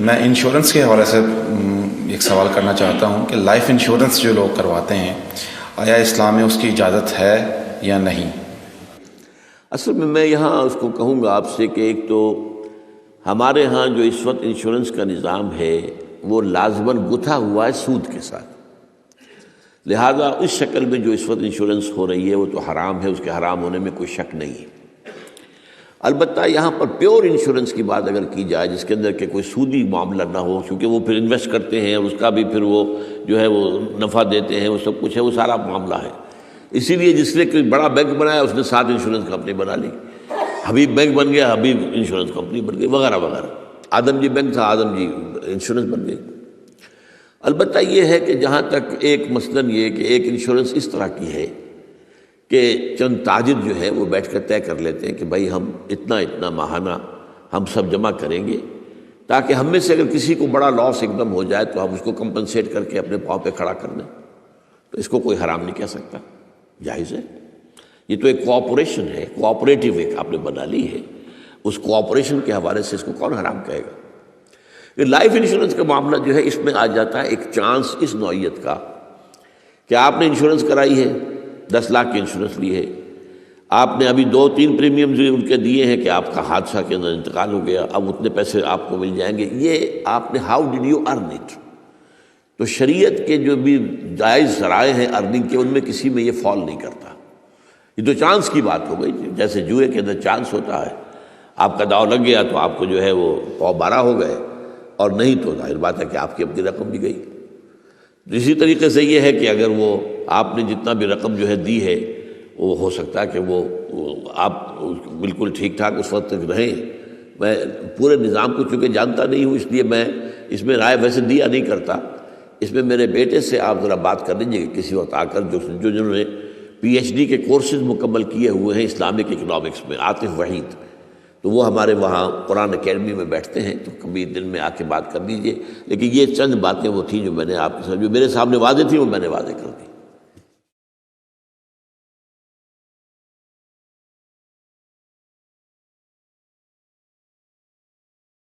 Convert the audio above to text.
میں انشورنس کے حوالے سے ایک سوال کرنا چاہتا ہوں کہ لائف انشورنس جو لوگ کرواتے ہیں آیا اسلام میں اس کی اجازت ہے یا نہیں؟ اصل میں یہاں اس کو کہوں گا آپ سے کہ ایک تو ہمارے ہاں جو اس وقت انشورنس کا نظام ہے وہ لازماً گتھا ہوا ہے سود کے ساتھ، لہذا اس شکل میں جو اس وقت انشورنس ہو رہی ہے وہ تو حرام ہے، اس کے حرام ہونے میں کوئی شک نہیں ہے۔ البتہ یہاں پر پیور انشورنس کی بات اگر کی جائے جس کے اندر کہ کوئی سودی معاملہ نہ ہو، کیونکہ وہ پھر انویسٹ کرتے ہیں اور اس کا بھی پھر وہ جو ہے وہ نفع دیتے ہیں، وہ سب کچھ ہے، وہ سارا معاملہ ہے۔ اسی لیے جس نے کوئی بڑا بینک بنایا اس نے 7 انشورنس کمپنی بنا لی، حبیب بینک بن گیا، حبیب انشورنس کمپنی بن گئی، وغیرہ وغیرہ۔ آدم جی بینک تھا، آدم جی انشورنس بن گئی۔ البتہ یہ ہے کہ جہاں تک ایک مثلاً یہ کہ ایک انشورنس اس طرح کی ہے کہ چند تاجر جو ہے وہ بیٹھ کر طے کر لیتے ہیں کہ بھائی ہم اتنا ماہانہ ہم سب جمع کریں گے تاکہ ہم میں سے اگر کسی کو بڑا لاس ایک دم ہو جائے تو ہم اس کو کمپنسیٹ کر کے اپنے پاؤں پہ کھڑا کر دیں، تو اس کو کوئی حرام نہیں کہہ سکتا، جائز ہے۔ یہ تو ایک کوآپریشن ہے، کوآپریٹیو ایک آپ نے بنا لی ہے، اس کوآپریشن کے حوالے سے اس کو کون حرام کہے گا؟ یہ لائف انشورنس کا معاملہ جو ہے اس میں آ جاتا ہے ایک چانس اس نوعیت کا کہ آپ نے انشورنس کرائی ہے، 10 لاکھ کی انشورنس لی ہے، آپ نے ابھی 2-3 پریمیم جو ان کے دیے ہیں کہ آپ کا حادثہ کے اندر انتقال ہو گیا، اب اتنے پیسے آپ کو مل جائیں گے، یہ آپ نے how did you earn it? تو شریعت کے جو بھی جائز ذرائع ہیں ارننگ کے ان میں کسی میں یہ فال نہیں کرتا، یہ تو چانس کی بات ہو گئی، جیسے جوئے کے اندر چانس ہوتا ہے، آپ کا داؤ لگ گیا تو آپ کو جو ہے وہ 12 ہو گئے، اور نہیں تو ظاہر بات ہے کہ آپ کی اپنی رقم بھی گئی۔ اسی طریقے سے یہ ہے کہ اگر وہ آپ نے جتنا بھی رقم جو ہے دی ہے وہ ہو سکتا ہے کہ وہ آپ بالکل ٹھیک ٹھاک اس وقت تک رہیں۔ میں پورے نظام کو چونکہ جانتا نہیں ہوں اس لیے میں اس میں رائے ویسے دیا نہیں کرتا، اس میں میرے بیٹے سے آپ ذرا بات کر لیجیے کہ کسی وقت آ کر جنہوں نے PhD کے کورسز مکمل کیے ہوئے ہیں اسلامک اکنامکس میں، عاطف وحید، تو وہ ہمارے وہاں قرآن اکیڈمی میں بیٹھتے ہیں، تو کبھی دن میں آ کے بات کر لیجیے۔ لیکن یہ چند باتیں وہ تھیں جو میں نے آپ کے ساتھ جو میرے سامنے واضح تھیں وہ میں نے واضح کر دی۔